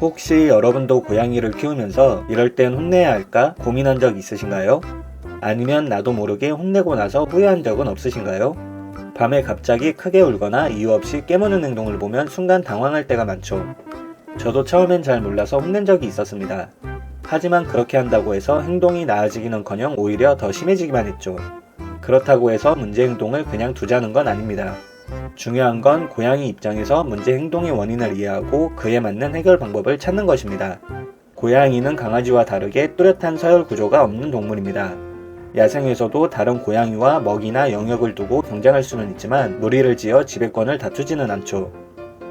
혹시 여러분도 고양이를 키우면서 이럴 땐 혼내야 할까 고민한 적 있으신가요? 아니면 나도 모르게 혼내고 나서 후회한 적은 없으신가요? 밤에 갑자기 크게 울거나 이유 없이 깨무는 행동을 보면 순간 당황할 때가 많죠. 저도 처음엔 잘 몰라서 혼낸 적이 있었습니다. 하지만 그렇게 한다고 해서 행동이 나아지기는커녕 오히려 더 심해지기만 했죠. 그렇다고 해서 문제 행동을 그냥 두자는 건 아닙니다. 중요한 건 고양이 입장에서 문제 행동의 원인을 이해하고 그에 맞는 해결 방법을 찾는 것입니다. 고양이는 강아지와 다르게 뚜렷한 서열 구조가 없는 동물입니다. 야생에서도 다른 고양이와 먹이나 영역을 두고 경쟁할 수는 있지만 무리를 지어 지배권을 다투지는 않죠.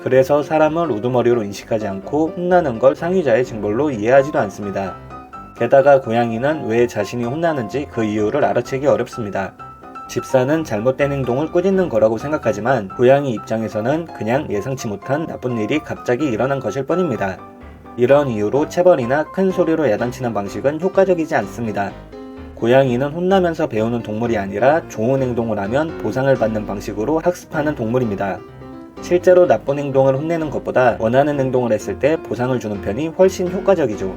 그래서 사람을 우두머리로 인식하지 않고 혼나는 걸 상위자의 징벌로 이해하지도 않습니다. 게다가 고양이는 왜 자신이 혼나는지 그 이유를 알아채기 어렵습니다. 집사는 잘못된 행동을 꾸짖는 거라고 생각하지만 고양이 입장에서는 그냥 예상치 못한 나쁜 일이 갑자기 일어난 것일 뿐입니다. 이런 이유로 체벌이나 큰 소리로 야단치는 방식은 효과적이지 않습니다. 고양이는 혼나면서 배우는 동물이 아니라 좋은 행동을 하면 보상을 받는 방식으로 학습하는 동물입니다. 실제로 나쁜 행동을 혼내는 것보다 원하는 행동을 했을 때 보상을 주는 편이 훨씬 효과적이죠.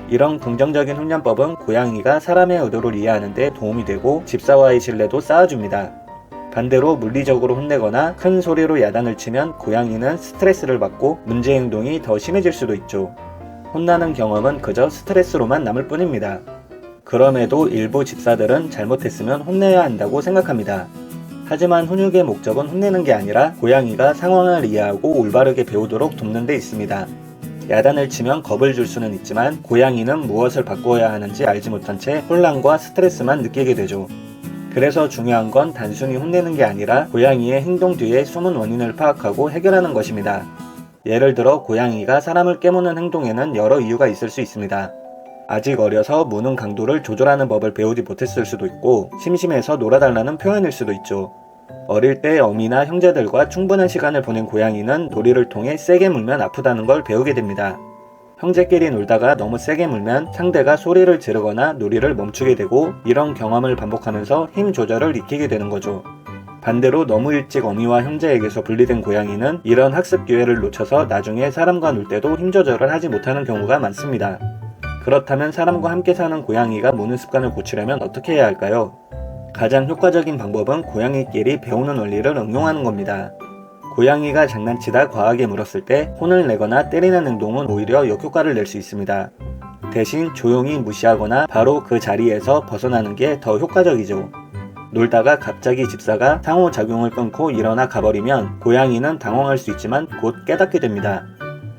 이런 긍정적인 훈련법은 고양이가 사람의 의도를 이해하는 데 도움이 되고 집사와의 신뢰도 쌓아줍니다. 반대로 물리적으로 혼내거나 큰 소리로 야단을 치면 고양이는 스트레스를 받고 문제 행동이 더 심해질 수도 있죠. 혼나는 경험은 그저 스트레스로만 남을 뿐입니다. 그럼에도 일부 집사들은 잘못했으면 혼내야 한다고 생각합니다. 하지만 훈육의 목적은 혼내는 게 아니라 고양이가 상황을 이해하고 올바르게 배우도록 돕는 데 있습니다. 야단을 치면 겁을 줄 수는 있지만 고양이는 무엇을 바꾸어야 하는지 알지 못한 채 혼란과 스트레스만 느끼게 되죠. 그래서 중요한 건 단순히 혼내는 게 아니라 고양이의 행동 뒤에 숨은 원인을 파악하고 해결하는 것입니다. 예를 들어 고양이가 사람을 깨무는 행동에는 여러 이유가 있을 수 있습니다. 아직 어려서 무는 강도를 조절하는 법을 배우지 못했을 수도 있고 심심해서 놀아달라는 표현일 수도 있죠. 어릴 때 어미나 형제들과 충분한 시간을 보낸 고양이는 놀이를 통해 세게 물면 아프다는 걸 배우게 됩니다. 형제끼리 놀다가 너무 세게 물면 상대가 소리를 지르거나 놀이를 멈추게 되고 이런 경험을 반복하면서 힘 조절을 익히게 되는 거죠. 반대로 너무 일찍 어미와 형제에게서 분리된 고양이는 이런 학습 기회를 놓쳐서 나중에 사람과 놀 때도 힘 조절을 하지 못하는 경우가 많습니다. 그렇다면 사람과 함께 사는 고양이가 무는 습관을 고치려면 어떻게 해야 할까요? 가장 효과적인 방법은 고양이끼리 배우는 원리를 응용하는 겁니다. 고양이가 장난치다 과하게 물었을 때 혼을 내거나 때리는 행동은 오히려 역효과를 낼 수 있습니다. 대신 조용히 무시하거나 바로 그 자리에서 벗어나는 게 더 효과적이죠. 놀다가 갑자기 집사가 상호작용을 끊고 일어나 가버리면 고양이는 당황할 수 있지만 곧 깨닫게 됩니다.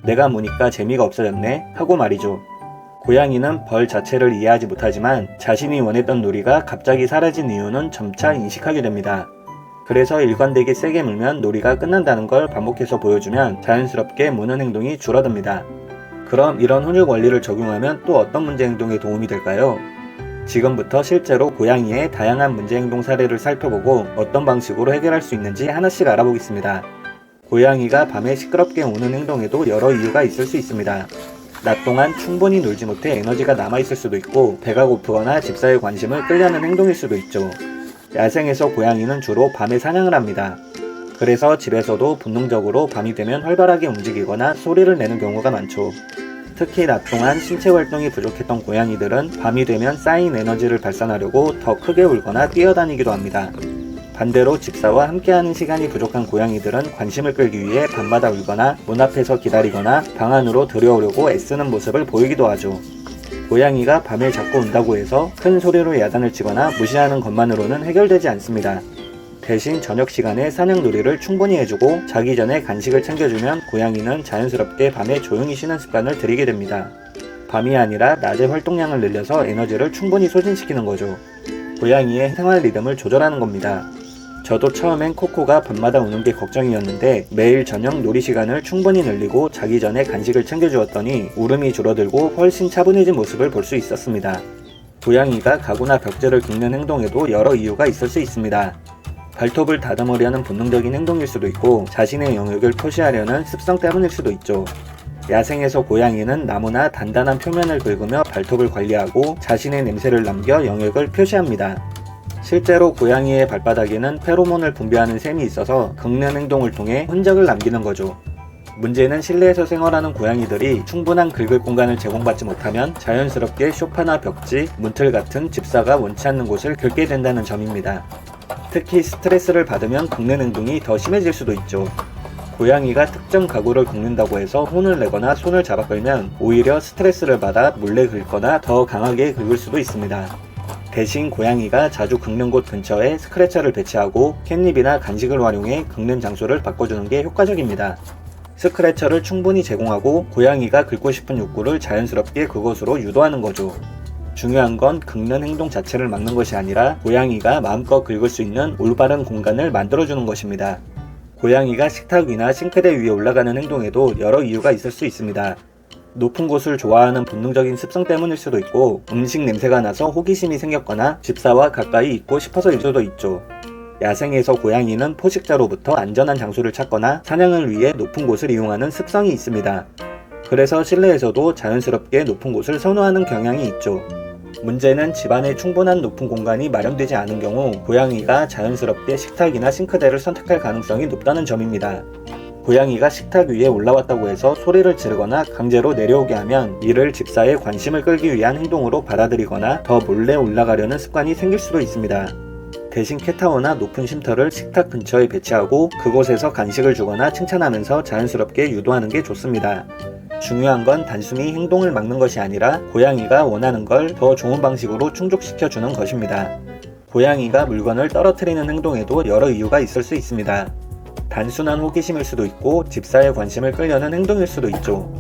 내가 무니까 재미가 없어졌네 하고 말이죠. 고양이는 벌 자체를 이해하지 못하지만 자신이 원했던 놀이가 갑자기 사라진 이유는 점차 인식하게 됩니다. 그래서 일관되게 세게 물면 놀이가 끝난다는 걸 반복해서 보여주면 자연스럽게 무는 행동이 줄어듭니다. 그럼 이런 훈육 원리를 적용하면 또 어떤 문제 행동에 도움이 될까요? 지금부터 실제로 고양이의 다양한 문제 행동 사례를 살펴보고 어떤 방식으로 해결할 수 있는지 하나씩 알아보겠습니다. 고양이가 밤에 시끄럽게 우는 행동에도 여러 이유가 있을 수 있습니다. 낮 동안 충분히 놀지 못해 에너지가 남아있을 수도 있고 배가 고프거나 집사의 관심을 끌려는 행동일 수도 있죠. 야생에서 고양이는 주로 밤에 사냥을 합니다. 그래서 집에서도 본능적으로 밤이 되면 활발하게 움직이거나 소리를 내는 경우가 많죠. 특히 낮 동안 신체 활동이 부족했던 고양이들은 밤이 되면 쌓인 에너지를 발산하려고 더 크게 울거나 뛰어다니기도 합니다. 반대로 집사와 함께하는 시간이 부족한 고양이들은 관심을 끌기 위해 밤마다 울거나 문 앞에서 기다리거나 방 안으로 들여오려고 애쓰는 모습을 보이기도 하죠. 고양이가 밤에 자꾸 운다고 해서 큰 소리로 야단을 치거나 무시하는 것만으로는 해결되지 않습니다. 대신 저녁 시간에 사냥 놀이를 충분히 해주고 자기 전에 간식을 챙겨주면 고양이는 자연스럽게 밤에 조용히 쉬는 습관을 들이게 됩니다. 밤이 아니라 낮에 활동량을 늘려서 에너지를 충분히 소진시키는 거죠. 고양이의 생활 리듬을 조절하는 겁니다. 저도 처음엔 코코가 밤마다 우는 게 걱정이었는데 매일 저녁 놀이 시간을 충분히 늘리고 자기 전에 간식을 챙겨주었더니 울음이 줄어들고 훨씬 차분해진 모습을 볼 수 있었습니다. 고양이가 가구나 벽지를 긁는 행동에도 여러 이유가 있을 수 있습니다. 발톱을 다듬으려는 본능적인 행동일 수도 있고 자신의 영역을 표시하려는 습성 때문일 수도 있죠. 야생에서 고양이는 나무나 단단한 표면을 긁으며 발톱을 관리하고 자신의 냄새를 남겨 영역을 표시합니다. 실제로 고양이의 발바닥에는 페로몬을 분비하는 샘이 있어서 긁는 행동을 통해 흔적을 남기는 거죠. 문제는 실내에서 생활하는 고양이들이 충분한 긁을 공간을 제공받지 못하면 자연스럽게 소파나 벽지, 문틀 같은 집사가 원치 않는 곳을 긁게 된다는 점입니다. 특히 스트레스를 받으면 긁는 행동이 더 심해질 수도 있죠. 고양이가 특정 가구를 긁는다고 해서 혼을 내거나 손을 잡아 끌면 오히려 스트레스를 받아 몰래 긁거나 더 강하게 긁을 수도 있습니다. 대신 고양이가 자주 긁는 곳 근처에 스크래쳐를 배치하고 캣닙이나 간식을 활용해 긁는 장소를 바꿔주는 게 효과적입니다. 스크래쳐를 충분히 제공하고 고양이가 긁고 싶은 욕구를 자연스럽게 그곳으로 유도하는 거죠. 중요한 건 긁는 행동 자체를 막는 것이 아니라 고양이가 마음껏 긁을 수 있는 올바른 공간을 만들어주는 것입니다. 고양이가 식탁 위나 싱크대 위에 올라가는 행동에도 여러 이유가 있을 수 있습니다. 높은 곳을 좋아하는 본능적인 습성 때문일 수도 있고, 음식 냄새가 나서 호기심이 생겼거나 집사와 가까이 있고 싶어서일 수도 있죠. 야생에서 고양이는 포식자로부터 안전한 장소를 찾거나 사냥을 위해 높은 곳을 이용하는 습성이 있습니다. 그래서 실내에서도 자연스럽게 높은 곳을 선호하는 경향이 있죠. 문제는 집안에 충분한 높은 공간이 마련되지 않은 경우 고양이가 자연스럽게 식탁이나 싱크대를 선택할 가능성이 높다는 점입니다. 고양이가 식탁 위에 올라왔다고 해서 소리를 지르거나 강제로 내려오게 하면 이를 집사의 관심을 끌기 위한 행동으로 받아들이거나 더 몰래 올라가려는 습관이 생길 수도 있습니다. 대신 캣타워나 높은 쉼터를 식탁 근처에 배치하고 그곳에서 간식을 주거나 칭찬하면서 자연스럽게 유도하는 게 좋습니다. 중요한 건 단순히 행동을 막는 것이 아니라 고양이가 원하는 걸 더 좋은 방식으로 충족시켜주는 것입니다. 고양이가 물건을 떨어뜨리는 행동에도 여러 이유가 있을 수 있습니다. 단순한 호기심일 수도 있고 집사의 관심을 끌려는 행동일 수도 있죠.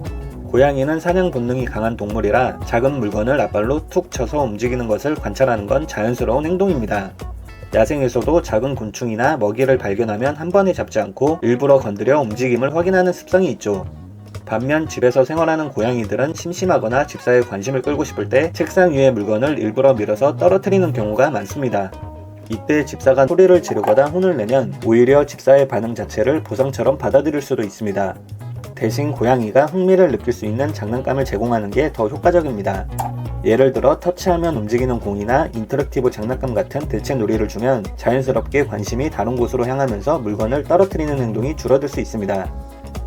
고양이는 사냥 본능이 강한 동물이라 작은 물건을 앞발로 툭 쳐서 움직이는 것을 관찰하는 건 자연스러운 행동입니다. 야생에서도 작은 곤충이나 먹이를 발견하면 한 번에 잡지 않고 일부러 건드려 움직임을 확인하는 습성이 있죠. 반면 집에서 생활하는 고양이들은 심심하거나 집사의 관심을 끌고 싶을 때 책상 위의 물건을 일부러 밀어서 떨어뜨리는 경우가 많습니다. 이때 집사가 소리를 지르거나 혼을 내면 오히려 집사의 반응 자체를 보상처럼 받아들일 수도 있습니다. 대신 고양이가 흥미를 느낄 수 있는 장난감을 제공하는 게 더 효과적입니다. 예를 들어 터치하면 움직이는 공이나 인터랙티브 장난감 같은 대체 놀이를 주면 자연스럽게 관심이 다른 곳으로 향하면서 물건을 떨어뜨리는 행동이 줄어들 수 있습니다.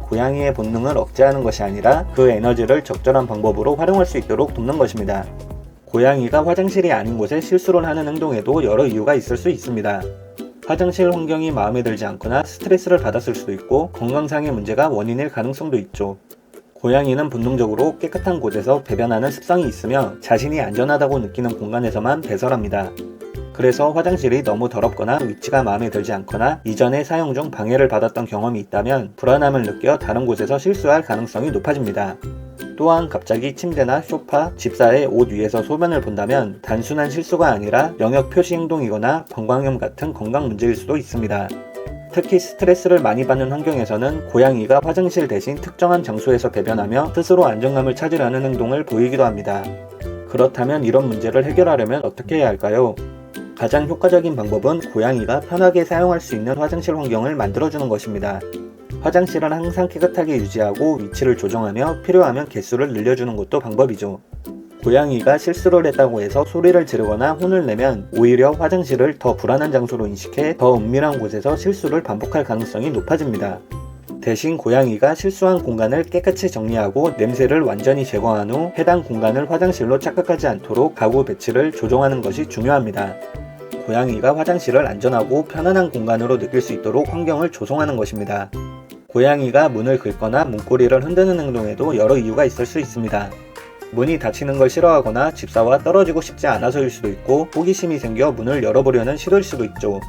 고양이의 본능을 억제하는 것이 아니라 그 에너지를 적절한 방법으로 활용할 수 있도록 돕는 것입니다. 고양이가 화장실이 아닌 곳에 실수를 하는 행동에도 여러 이유가 있을 수 있습니다. 화장실 환경이 마음에 들지 않거나 스트레스를 받았을 수도 있고 건강상의 문제가 원인일 가능성도 있죠. 고양이는 본능적으로 깨끗한 곳에서 배변하는 습성이 있으며 자신이 안전하다고 느끼는 공간에서만 배설합니다. 그래서 화장실이 너무 더럽거나 위치가 마음에 들지 않거나 이전에 사용 중 방해를 받았던 경험이 있다면 불안함을 느껴 다른 곳에서 실수할 가능성이 높아집니다. 또한 갑자기 침대나 소파, 집사의 옷 위에서 소변을 본다면 단순한 실수가 아니라 영역 표시 행동이거나 방광염 같은 건강 문제일 수도 있습니다. 특히 스트레스를 많이 받는 환경에서는 고양이가 화장실 대신 특정한 장소에서 배변하며 스스로 안정감을 찾으려는 행동을 보이기도 합니다. 그렇다면 이런 문제를 해결하려면 어떻게 해야 할까요? 가장 효과적인 방법은 고양이가 편하게 사용할 수 있는 화장실 환경을 만들어주는 것입니다. 화장실은 항상 깨끗하게 유지하고 위치를 조정하며 필요하면 개수를 늘려주는 것도 방법이죠. 고양이가 실수를 했다고 해서 소리를 지르거나 혼을 내면 오히려 화장실을 더 불안한 장소로 인식해 더 은밀한 곳에서 실수를 반복할 가능성이 높아집니다. 대신 고양이가 실수한 공간을 깨끗이 정리하고 냄새를 완전히 제거한 후 해당 공간을 화장실로 착각하지 않도록 가구 배치를 조정하는 것이 중요합니다. 고양이가 화장실을 안전하고 편안한 공간으로 느낄 수 있도록 환경을 조성하는 것입니다. 고양이가 문을 긁거나 문고리를 흔드는 행동에도 여러 이유가 있을 수 있습니다. 문이 닫히는 걸 싫어하거나 집사와 떨어지고 싶지 않아서일 수도 있고 호기심이 생겨 문을 열어보려는 시도일 수도 있죠.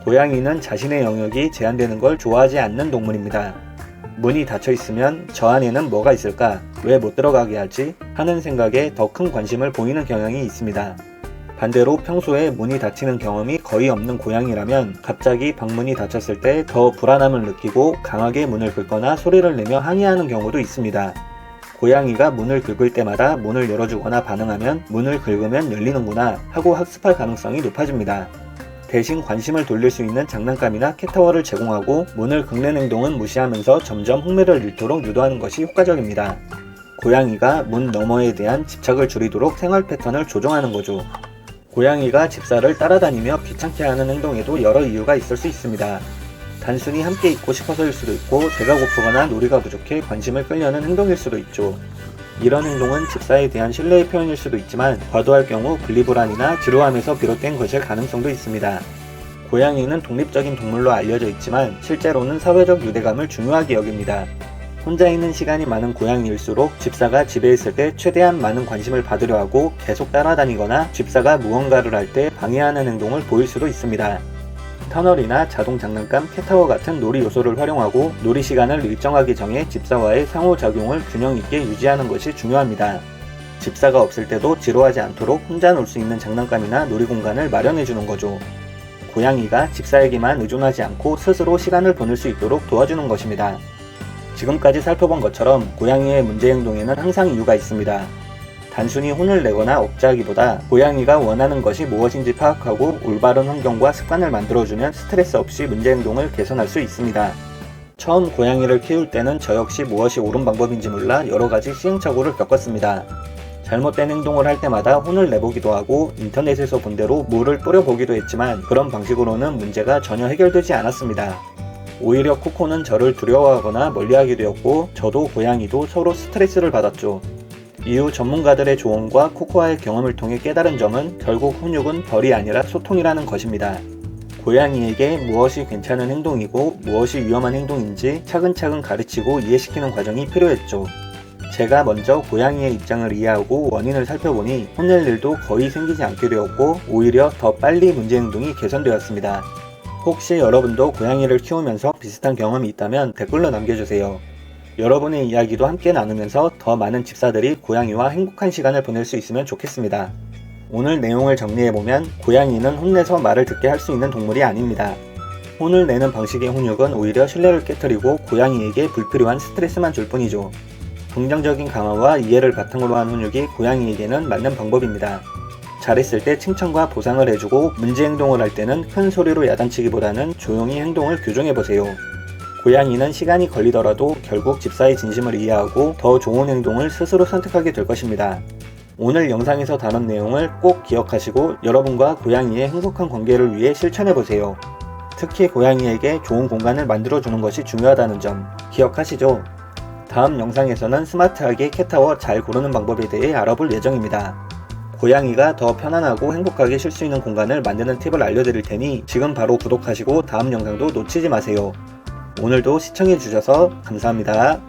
고양이는 자신의 영역이 제한되는 걸 좋아하지 않는 동물입니다. 문이 닫혀 있으면 저 안에는 뭐가 있을까? 왜 못 들어가게 하지? 하는 생각에 더 큰 관심을 보이는 경향이 있습니다. 반대로 평소에 문이 닫히는 경험이 거의 없는 고양이라면 갑자기 방문이 닫혔을 때 더 불안함을 느끼고 강하게 문을 긁거나 소리를 내며 항의하는 경우도 있습니다. 고양이가 문을 긁을 때마다 문을 열어주거나 반응하면 문을 긁으면 열리는구나 하고 학습할 가능성이 높아집니다. 대신 관심을 돌릴 수 있는 장난감이나 캣타워를 제공하고 문을 긁는 행동은 무시하면서 점점 흥미를 잃도록 유도하는 것이 효과적입니다. 고양이가 문 너머에 대한 집착을 줄이도록 생활 패턴을 조정하는 거죠. 고양이가 집사를 따라다니며 귀찮게 하는 행동에도 여러 이유가 있을 수 있습니다. 단순히 함께 있고 싶어서일 수도 있고 배가 고프거나 놀이가 부족해 관심을 끌려는 행동일 수도 있죠. 이런 행동은 집사에 대한 신뢰의 표현일 수도 있지만 과도할 경우 분리불안이나 지루함에서 비롯된 것일 가능성도 있습니다. 고양이는 독립적인 동물로 알려져 있지만 실제로는 사회적 유대감을 중요하게 여깁니다. 혼자 있는 시간이 많은 고양이일수록 집사가 집에 있을 때 최대한 많은 관심을 받으려 하고 계속 따라다니거나 집사가 무언가를 할 때 방해하는 행동을 보일 수도 있습니다. 터널이나 자동 장난감, 캣타워 같은 놀이 요소를 활용하고 놀이 시간을 일정하게 정해 집사와의 상호작용을 균형 있게 유지하는 것이 중요합니다. 집사가 없을 때도 지루하지 않도록 혼자 놀 수 있는 장난감이나 놀이 공간을 마련해 주는 거죠. 고양이가 집사에게만 의존하지 않고 스스로 시간을 보낼 수 있도록 도와주는 것입니다. 지금까지 살펴본 것처럼 고양이의 문제 행동에는 항상 이유가 있습니다. 단순히 혼을 내거나 억제하기보다 고양이가 원하는 것이 무엇인지 파악하고 올바른 환경과 습관을 만들어주면 스트레스 없이 문제 행동을 개선할 수 있습니다. 처음 고양이를 키울 때는 저 역시 무엇이 옳은 방법인지 몰라 여러가지 시행착오를 겪었습니다. 잘못된 행동을 할 때마다 혼을 내보기도 하고 인터넷에서 본 대로 물을 뿌려보기도 했지만 그런 방식으로는 문제가 전혀 해결되지 않았습니다. 오히려 코코는 저를 두려워하거나 멀리하게 되었고 저도 고양이도 서로 스트레스를 받았죠. 이후 전문가들의 조언과 코코와의 경험을 통해 깨달은 점은 결국 훈육은 벌이 아니라 소통이라는 것입니다. 고양이에게 무엇이 괜찮은 행동이고 무엇이 위험한 행동인지 차근차근 가르치고 이해시키는 과정이 필요했죠. 제가 먼저 고양이의 입장을 이해하고 원인을 살펴보니 혼낼 일도 거의 생기지 않게 되었고 오히려 더 빨리 문제 행동이 개선되었습니다. 혹시 여러분도 고양이를 키우면서 비슷한 경험이 있다면 댓글로 남겨주세요. 여러분의 이야기도 함께 나누면서 더 많은 집사들이 고양이와 행복한 시간을 보낼 수 있으면 좋겠습니다. 오늘 내용을 정리해보면 고양이는 혼내서 말을 듣게 할 수 있는 동물이 아닙니다. 혼을 내는 방식의 훈육은 오히려 신뢰를 깨트리고 고양이에게 불필요한 스트레스만 줄 뿐이죠. 긍정적인 강화와 이해를 바탕으로 한 훈육이 고양이에게는 맞는 방법입니다. 잘했을 때 칭찬과 보상을 해주고 문제 행동을 할 때는 큰 소리로 야단치기보다는 조용히 행동을 교정해보세요. 고양이는 시간이 걸리더라도 결국 집사의 진심을 이해하고 더 좋은 행동을 스스로 선택하게 될 것입니다. 오늘 영상에서 다룬 내용을 꼭 기억하시고 여러분과 고양이의 행복한 관계를 위해 실천해보세요. 특히 고양이에게 좋은 공간을 만들어주는 것이 중요하다는 점 기억하시죠? 다음 영상에서는 스마트하게 캣타워 잘 고르는 방법에 대해 알아볼 예정입니다. 고양이가 더 편안하고 행복하게 쉴 수 있는 공간을 만드는 팁을 알려드릴 테니 지금 바로 구독하시고 다음 영상도 놓치지 마세요. 오늘도 시청해주셔서 감사합니다.